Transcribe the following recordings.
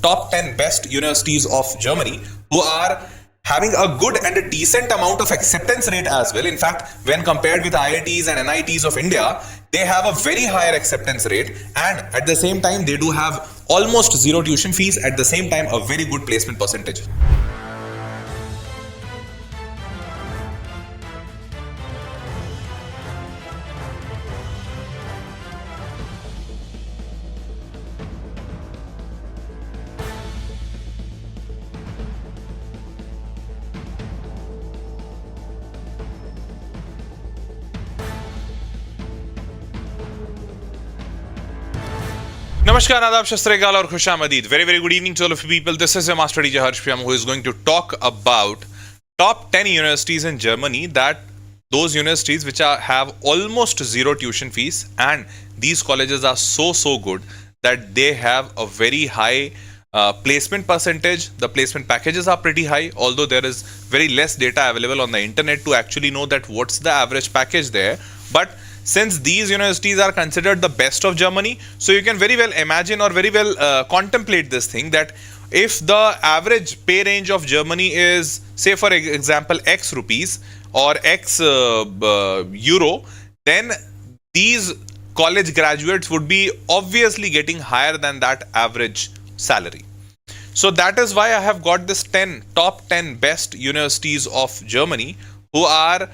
top 10 best universities of Germany who are having a good and a decent amount of acceptance rate as well. In fact, when compared with IITs and NITs of India, they have a very higher acceptance rate, and at the same time they do have almost zero tuition fees, at the same time a very good placement percentage. Namaskar, Adab, Shastrekal और खुशामदीद. Very good evening to all of you people. This is your master teacher Harsh Pyam, who is going to talk about top 10 universities in Germany, that those universities which have almost zero tuition fees, and these colleges are so good that they have a very high placement percentage. The placement packages are pretty high, although there is very less data available on the internet to actually know that what's the average package there. But since these universities are considered the best of Germany, so you can very well imagine or very well contemplate this thing, that if the average pay range of Germany is, say for example, X rupees or X euro, then these college graduates would be obviously getting higher than that average salary. So that is why I have got this top 10 best universities of Germany who are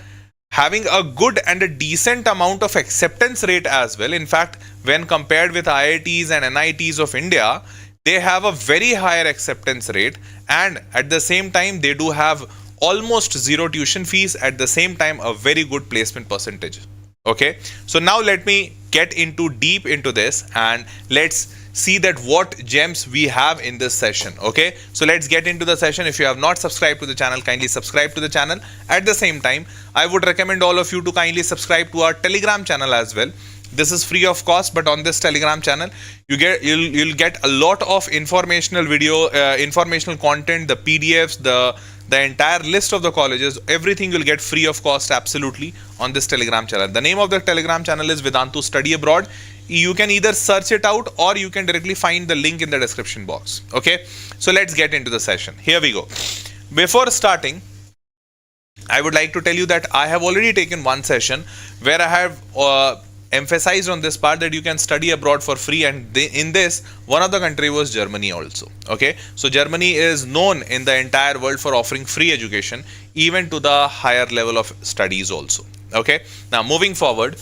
having a good and a decent amount of acceptance rate as well. In fact, when compared with IITs and NITs of India, they have a very higher acceptance rate, and at the same time they do have almost zero tuition fees, at the same time a very good placement percentage. Okay, so now let me get deep into this, and let's see that what gems we have in this session. Okay, so let's get into the session. If you have not subscribed to the channel, kindly subscribe to the channel. At the same time, I would recommend all of you to kindly subscribe to our Telegram channel as well. This is free of cost, but on this Telegram channel you'll get a lot of informational content, the PDFs, the entire list of the colleges, everything you'll get free of cost absolutely on this Telegram channel. The name of the Telegram channel is Vedantu Study Abroad. You can either search it out or you can directly find the link in the description box. Okay, so let's get into the session. Here we go. Before starting, I would like to tell you that I have already taken one session where I have emphasized on this part that you can study abroad for free, and in this, one of the country was Germany also. Okay, so Germany is known in the entire world for offering free education, even to the higher level of studies also. Okay, now moving forward.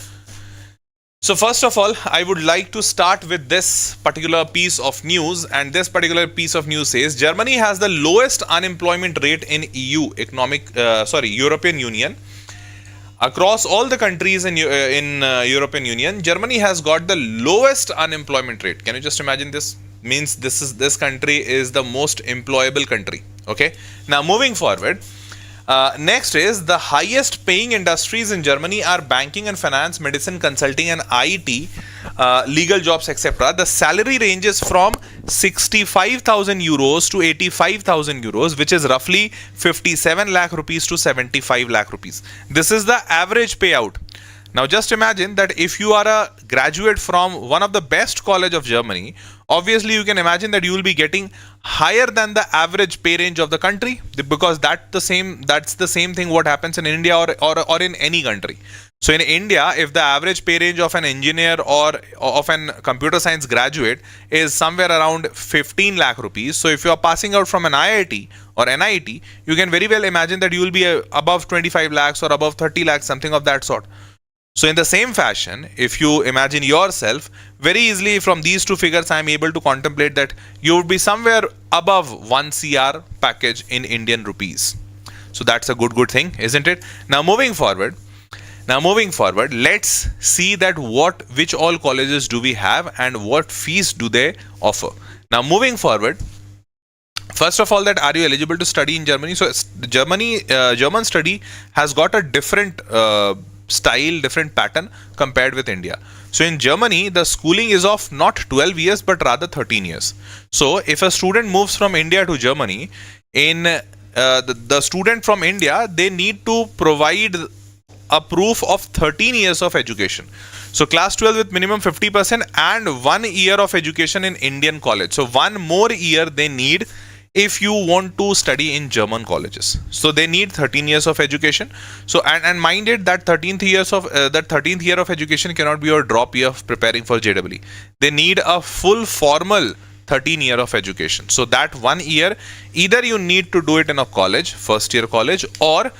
So first of all, I would like to start with this particular piece of news, and this particular piece of news says Germany has the lowest unemployment rate in European Union. Across all the countries in European Union, Germany has got the lowest unemployment rate. Can you just imagine this? Means this country is the most employable country. Okay. Now moving forward. Next is the highest paying industries in Germany are banking and finance, medicine, consulting and IT, legal jobs, etc. The salary ranges from 65,000 euros to 85,000 euros, which is roughly 57 lakh rupees to 75 lakh rupees. This is the average payout. Now just imagine that if you are a graduate from one of the best college of Germany, obviously you can imagine that you will be getting higher than the average pay range of the country, because that's the same thing what happens in India or in any country. So in India, if the average pay range of an engineer or of an computer science graduate is somewhere around 15 lakh rupees, so if you are passing out from an IIT or NIT, you can very well imagine that you will be above 25 lakhs or above 30 lakhs, something of that sort. So in the same fashion, if you imagine yourself, very easily from these two figures, I am able to contemplate that you would be somewhere above 1 CR package in Indian rupees. So that's a good thing, isn't it? Now moving forward, let's see that which all colleges do we have and what fees do they offer. Now moving forward, first of all, that are you eligible to study in Germany? So German study has got a different style, different pattern compared with India. So in Germany, the schooling is of not 12 years but rather 13 years. So if a student moves from India to Germany, the student from India, they need to provide a proof of 13 years of education. So class 12 with minimum 50% and 1 year of education in Indian college. So 1 more year they need if you want to study in German colleges. So they need 13 years of education. So and mind it that 13th year of education cannot be your drop year of preparing for JEE. They need a full formal 13 year of education. So that 1 year, either you need to do it in a college, first year college, or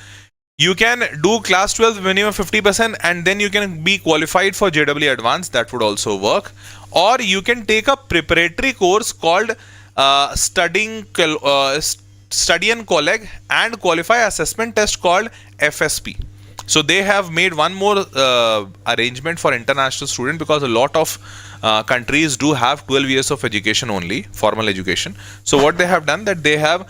you can do class 12 minimum 50% and then you can be qualified for JEE Advanced. That would also work. Or you can take a preparatory course called Study and Colleg and Qualify Assessment Test called FSP. So they have made one more arrangement for international students, because a lot of countries do have 12 years of education only, formal education. So what they have done, that they have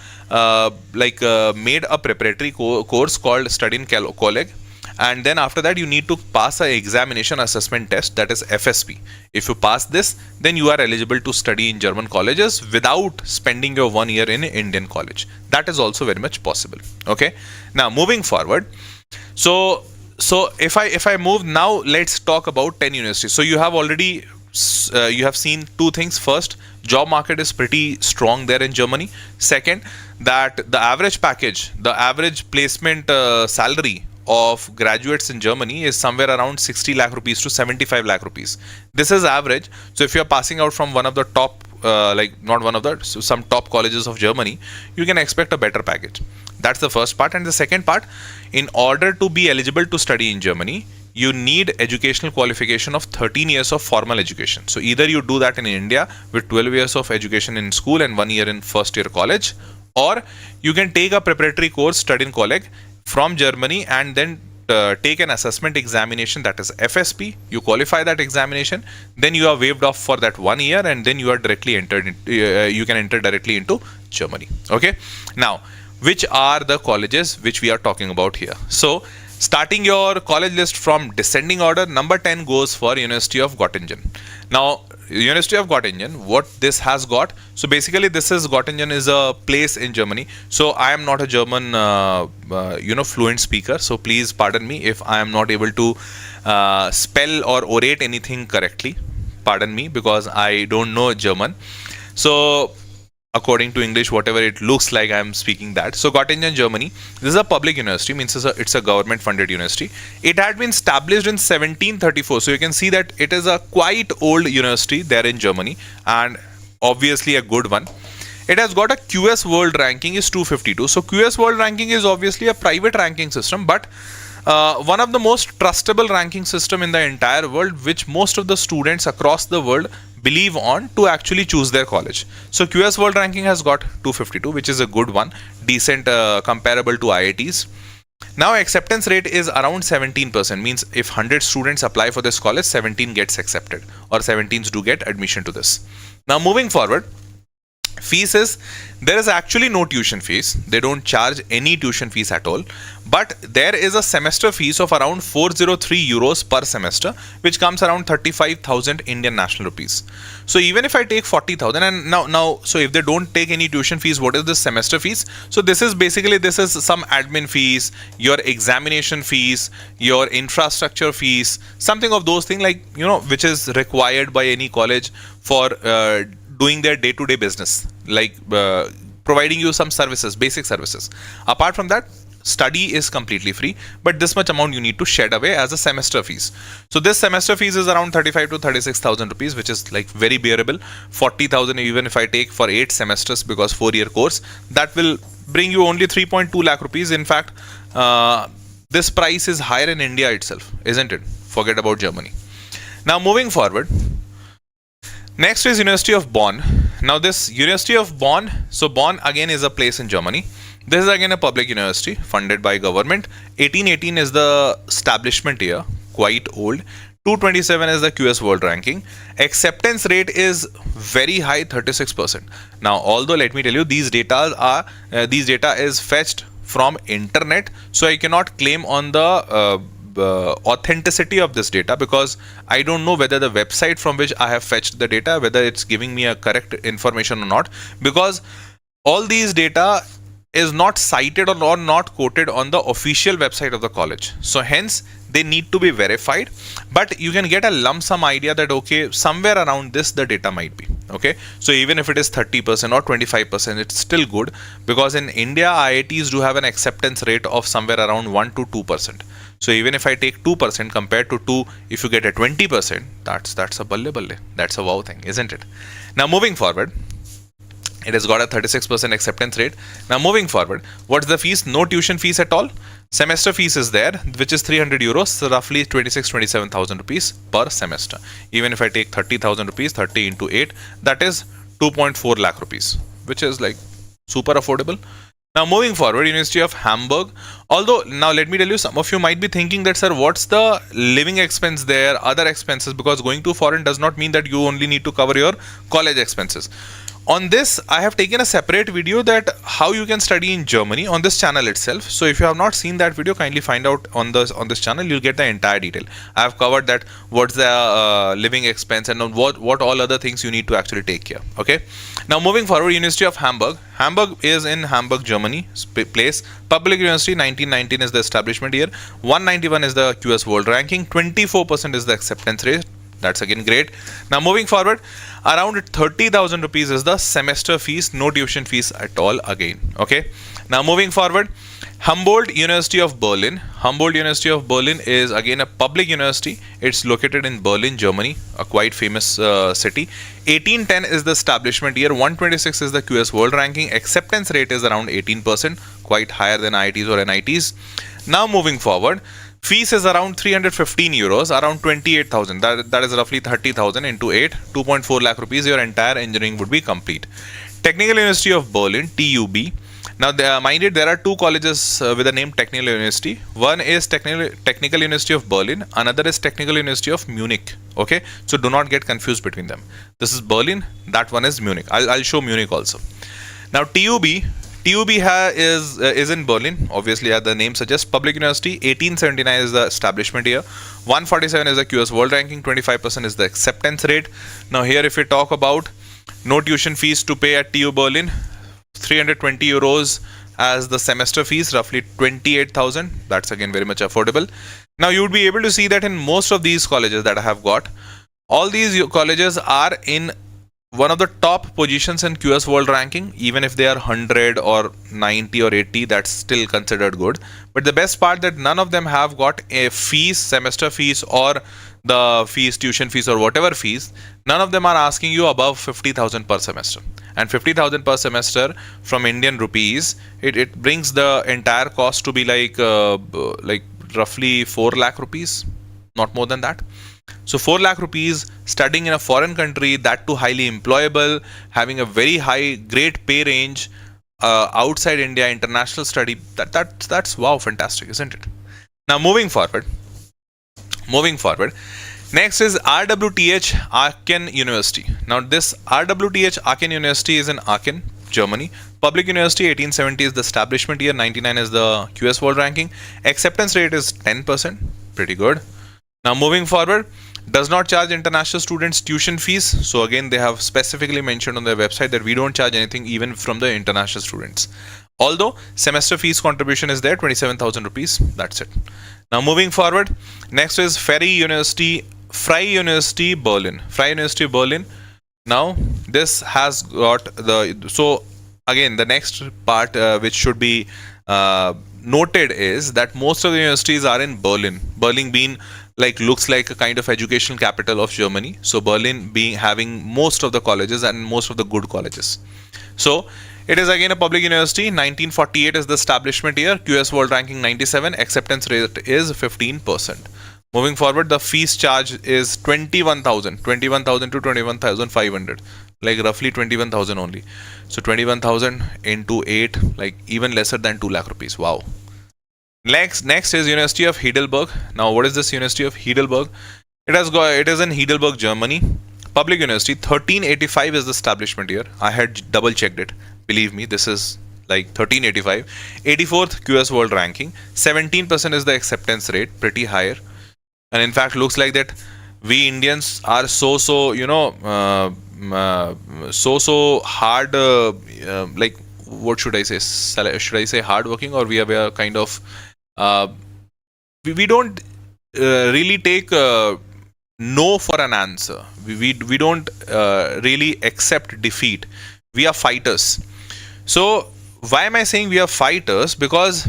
made a preparatory course called Study and Colleg, and then after that you need to pass an examination assessment test, that is FSP. If you pass this, then you are eligible to study in German colleges without spending your 1 year in Indian college. That is also very much possible. Okay, now moving forward. So if I move now, let's talk about 10 universities. So you have already you have seen two things. First, job market is pretty strong there in Germany. Second, that the average package, the average placement salary of graduates in Germany is somewhere around 60 lakh rupees to 75 lakh rupees. This is average. So if you are passing out from one of the top some top colleges of Germany, you can expect a better package. That's the first part. And the second part, in order to be eligible to study in Germany, you need educational qualification of 13 years of formal education. So either you do that in India with 12 years of education in school and 1 year in first year college, or you can take a preparatory course, Study in Colleg, from Germany, and then take an assessment examination, that is FSP. You qualify that examination, then you are waived off for that 1 year, and then you are directly entered. You can enter directly into Germany. Okay. Now, which are the colleges which we are talking about here? So, starting your college list from descending order, number 10 goes for University of Gottingen. Now, University of Gottingen, what this has got? So basically, Gottingen is a place in Germany. So I am not a German, fluent speaker. So please pardon me if I am not able to spell or orate anything correctly. Pardon me, because I don't know German. So according to English, whatever it looks like, I am speaking that. So Gottingen, Germany. This is a public university, means it's a government-funded university. It had been established in 1734. So you can see that it is a quite old university there in Germany, and obviously a good one. It has got a QS World ranking is 252. So QS World ranking is obviously a private ranking system, but one of the most trustable ranking system in the entire world, which most of the students across the world believe on to actually choose their college. So QS World ranking has got 252, which is a good one, decent, comparable to IITs. Now acceptance rate is around 17%, means if 100 students apply for this college, 17 gets accepted, or 17s do get admission to this. Now moving forward, fees is, there is actually no tuition fees. They don't charge any tuition fees at all, but there is a semester fees of around 403 euros per semester, which comes around 35,000 Indian national rupees. So even if I take 40,000, and now so if they don't take any tuition fees, what is this semester fees? So this is some admin fees, your examination fees, your infrastructure fees, something of those things, like, which is required by any college for doing their day-to-day business, like providing you some services, basic services. Apart from that, study is completely free, but this much amount you need to shed away as a semester fees. So this semester fees is around 35 to 36,000 rupees, which is like very bearable. 40,000 even if I take for 8 semesters, because 4-year course, that will bring you only 3.2 lakh rupees. In fact, this price is higher in India itself, isn't it? Forget about Germany. Now moving forward, next is University of Bonn. Now this University of Bonn, so Bonn again is a place in Germany. This is again a public university funded by government. 1818 is the establishment year, quite old. 227 is the QS World ranking. Acceptance rate is very high, 36%. Now, although let me tell you, these data is fetched from internet, so I cannot claim on the authenticity of this data, because I don't know whether the website from which I have fetched the data, whether it's giving me a correct information or not, because all these data is not cited or not quoted on the official website of the college. So hence they need to be verified, but you can get a lump sum idea that okay, somewhere around this the data might be. Okay, so even if it is 30% or 25%, it's still good, because in India IITs do have an acceptance rate of somewhere around 1 to 2%. So even if I take 2% compared to 2, if you get a 20%, that's a balle balle. That's a wow thing, isn't it? Now moving forward, it has got a 36% acceptance rate. Now moving forward, what's the fees? No tuition fees at all. Semester fees is there, which is 300 euros, so roughly 27,000 rupees per semester. Even if I take 30,000 rupees, 30 into 8, that is 2.4 lakh rupees, which is like super affordable. Now moving forward, University of Hamburg. Although now let me tell you, some of you might be thinking that, sir, what's the living expense there, other expenses, because going to foreign does not mean that you only need to cover your college expenses. On this, I have taken a separate video that how you can study in Germany on this channel itself. So if you have not seen that video, kindly find out on this channel. You'll get the entire detail. I have covered that what's the living expense and what all other things you need to actually take care. Okay. Now moving forward, University of Hamburg. Hamburg is in Hamburg, Germany. Place. Public University. 1919 is the establishment year. 191 is the QS World Ranking. 24% is the acceptance rate. That's again great. Now moving forward, around 30,000 rupees is the semester fees, no tuition fees at all again. Okay. Now moving forward, Humboldt University of Berlin. Humboldt University of Berlin is again a public university. It's located in Berlin, Germany, a quite famous city. 1810 is the establishment year. 126 is the QS World Ranking. Acceptance rate is around 18%, quite higher than IITs or NITs. Now moving forward, fees is around 315 euros, around 28,000. That is roughly 30,000 into 8, 2.4 lakh rupees. Your entire engineering would be complete. Technical University of Berlin, TUB. Now, mind it, there are two colleges with the name Technical University. One is Technical University of Berlin. Another is Technical University of Munich. Okay, so do not get confused between them. This is Berlin. That one is Munich. I'll show Munich also. Now, TUB is in Berlin. Obviously, as the name suggests, public university. 1879 is the establishment year. 147 is the QS World Ranking. 25% is the acceptance rate. Now, here if we talk about no tuition fees to pay at TU Berlin, 320 euros as the semester fees, roughly 28,000. That's again very much affordable. Now, you would be able to see that in most of these colleges that I have got, all these colleges are in one of the top positions in QS World Ranking. Even if they are 100 or 90 or 80, that's still considered good. But the best part that none of them have got a fees, semester fees, or the fees, tuition fees, or whatever fees. None of them are asking you above 50,000 per semester. And 50,000 per semester from Indian rupees, it brings the entire cost to be like roughly 4 lakh rupees, not more than that. So 4 lakh rupees studying in a foreign country, that too highly employable, having a very high, great pay range outside India, international study, that's wow, fantastic, isn't it? Now moving forward, next is RWTH Aachen University. Now this RWTH Aachen University is in Aachen, Germany. Public University. 1870 is the establishment year. 99 is the QS World Ranking. Acceptance rate is 10%, pretty good. Now moving forward, does not charge international students tuition fees. So again, they have specifically mentioned on their website that we don't charge anything even from the international students. Although semester fees contribution is there, 27,000 rupees. That's it. Now moving forward, next is Freie University Berlin. Freie University Berlin. Now this has got so again the next part which should be noted is that most of the universities are in Berlin. Berlin being looks like a kind of educational capital of Germany. So Berlin having most of the colleges and most of the good colleges. So it is again a public university. 1948 is the establishment year. QS World Ranking 97. Acceptance rate is 15%. Moving forward, the fees charge is 21,000 to 21,500, like roughly 21,000 only. So 21,000 into 8, like even lesser than 2 lakh rupees. Wow. Next is University of Heidelberg. Now, what is this University of Heidelberg? It is in Heidelberg, Germany. Public University. 1385 is the establishment year. I had double checked it. Believe me, this is like 1385. 84th QS World Ranking. 17% is the acceptance rate, pretty higher. And in fact, looks like that we Indians are so hard. Like, what should I say? Should I say hardworking, or we are kind of we don't really take no for an answer. We don't really accept defeat. We are fighters. So why am I saying we are fighters? Because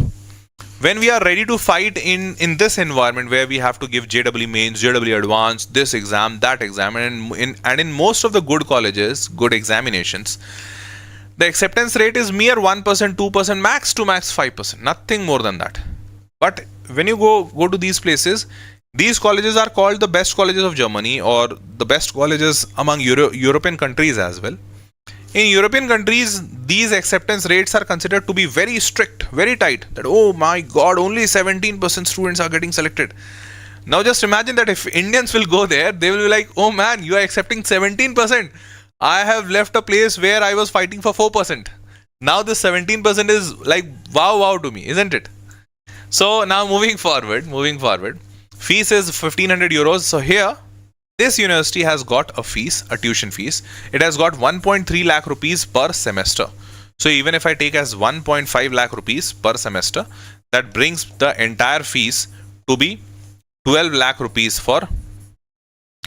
when we are ready to fight in this environment where we have to give JEE mains, JEE advanced, this exam, that exam, and in most of the good colleges, good examinations, the acceptance rate is mere 1%, 2%, max to max 5%, nothing more than that. But when you go to these places, these colleges are called the best colleges of Germany or the best colleges among European countries as well. In European countries, these acceptance rates are considered to be very strict, very tight. That, oh my God, only 17% students are getting selected. Now just imagine that if Indians will go there, they will be like, oh man, you are accepting 17%. I have left a place where I was fighting for 4%. Now this 17% is like wow to me, isn't it? So now moving forward, fees is 1500 euros. So here, this university has got a tuition fees. It has got 1.3 lakh rupees per semester. So even if I take as 1.5 lakh rupees per semester, that brings the entire fees to be 12 lakh rupees for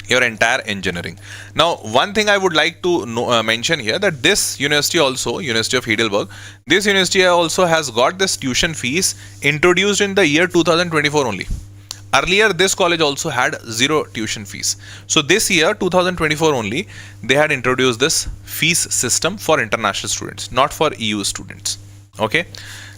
your entire engineering. Now, one thing I would like to mention here, that this university also, University of Heidelberg, this university also has got this tuition fees introduced in the year 2024 only. Earlier, this college also had zero tuition fees. So this year, 2024 only, they had introduced this fees system for international students, not for EU students. Okay.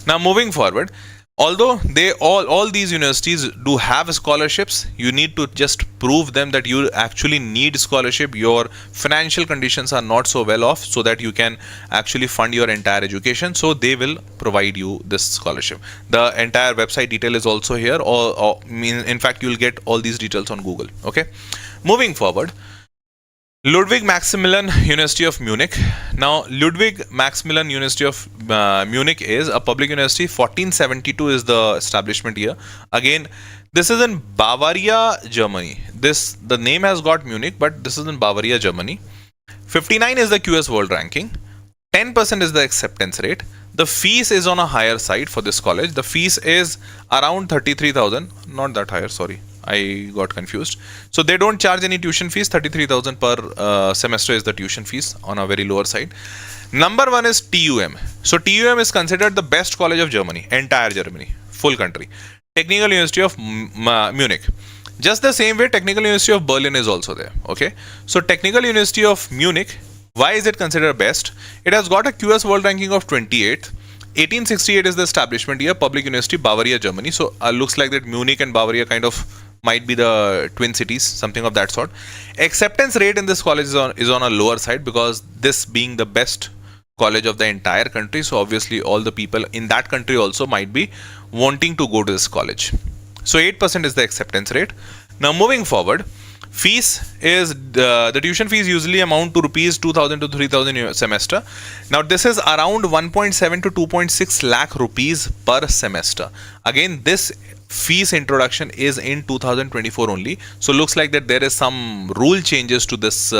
Now moving forward, although they all these universities do have scholarships, you need to just prove them that you actually need scholarship. Your financial conditions are not so well off so that you can actually fund your entire education. So they will provide you this scholarship. The entire website detail is also here, or in fact you will get all these details on Google. Okay, moving forward, Ludwig Maximilan University of Munich. Now, Ludwig Maximilan University of Munich is a public university. 1472 is the establishment year. Again, this is in Bavaria, Germany. The name has got Munich, but this is in Bavaria, Germany. 59 is the QS World Ranking. 10% is the acceptance rate. The fees is on a higher side for this college. The fees is around 33,000. Not that higher, sorry. I got confused. So they don't charge any tuition fees. 33,000 per semester is the tuition fees, on a very lower side. Number one is TUM. So TUM is considered the best college of Germany, entire Germany, full country. Technical University of Munich. Just the same way, Technical University of Berlin is also there. Okay. So Technical University of Munich, why is it considered best? It has got a QS World Ranking of 28th. 1868 is the establishment year, public university, Bavaria, Germany. So looks like that Munich and Bavaria kind of might be the twin cities, something of that sort. Acceptance rate in this college is on a lower side, because this being the best college of the entire country, so obviously all the people in that country also might be wanting to go to this college. So 8% is the acceptance rate. Now moving forward, fees is the tuition fees usually amount to rupees 2,000 to 3,000 semester. Now this is around 1.7 to 2.6 lakh rupees per semester. Again, this fees introduction is in 2024 only. So looks like that there is some rule changes to this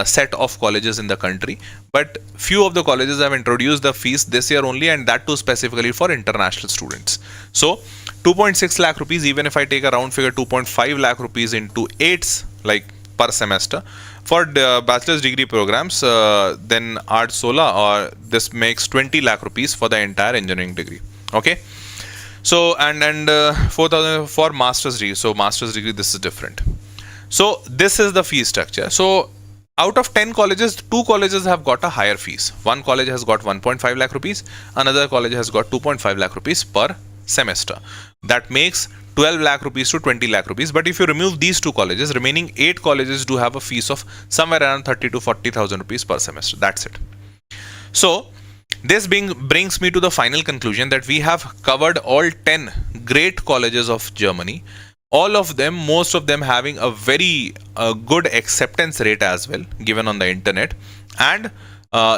set of colleges in the country. But few of the colleges have introduced the fees this year only, and that too specifically for international students. So 2.6 lakh rupees, even if I take a round figure, 2.5 lakh rupees into 8s like per semester. For the bachelor's degree programs, then Art Sola, or this makes 20 lakh rupees for the entire engineering degree. Okay. So and 4,000 for master's degree. So master's degree, this is different. So this is the fee structure. So out of 10 colleges, 2 colleges have got a higher fees. One college has got 1.5 lakh rupees. Another college has got 2.5 lakh rupees per semester. That makes 12 lakh rupees to 20 lakh rupees. But if you remove these 2 colleges, remaining 8 colleges do have a fees of somewhere around 30 to 40,000 rupees per semester. That's it. So this brings me to the final conclusion that we have covered all 10 great colleges of Germany. All of them, most of them having a very good acceptance rate as well, given on the internet. And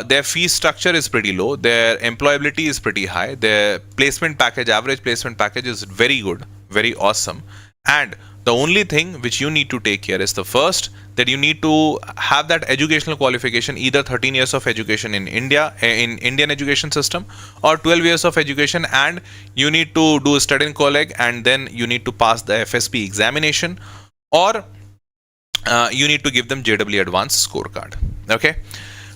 their fee structure is pretty low. Their employability is pretty high. Their placement package, average placement package is very good, very awesome. And The only thing which you need to take care is the first, that you need to have that educational qualification, either 13 years of education in India, in Indian education system, or 12 years of education, and you need to do a study in college, and then you need to pass the FSP examination, or you need to give them JW advanced scorecard. Okay.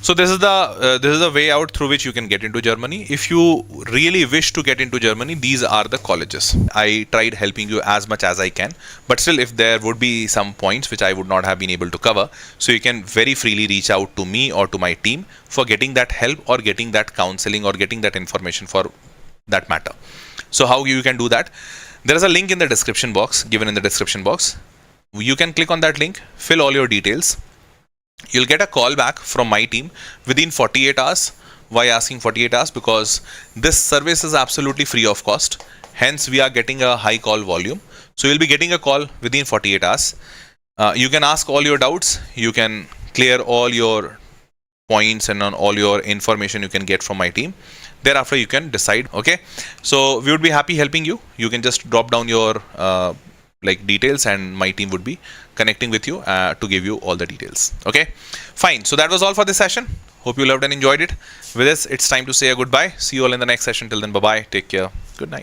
So this is the way out through which you can get into Germany. If you really wish to get into Germany, these are the colleges. I tried helping you as much as I can, but still, if there would be some points which I would not have been able to cover, so you can very freely reach out to me or to my team for getting that help or getting that counseling or getting that information for that matter. So how you can do that? There is a link in the description box, given in the description box. You can click on that link, fill all your details. You'll get a call back from my team within 48 hours. Why asking 48 hours? Because this service is absolutely free of cost. Hence, we are getting a high call volume. So you'll be getting a call within 48 hours. You can ask all your doubts. You can clear all your points and on all your information you can get from my team. Thereafter, you can decide. Okay. So we would be happy helping you. You can just drop down your details, and my team would be connecting with you to give you all the details. Okay, fine. So that was all for this session. Hope you loved and enjoyed it. With this, it's time to say a goodbye. See you all in the next session. Till then, bye bye. Take care.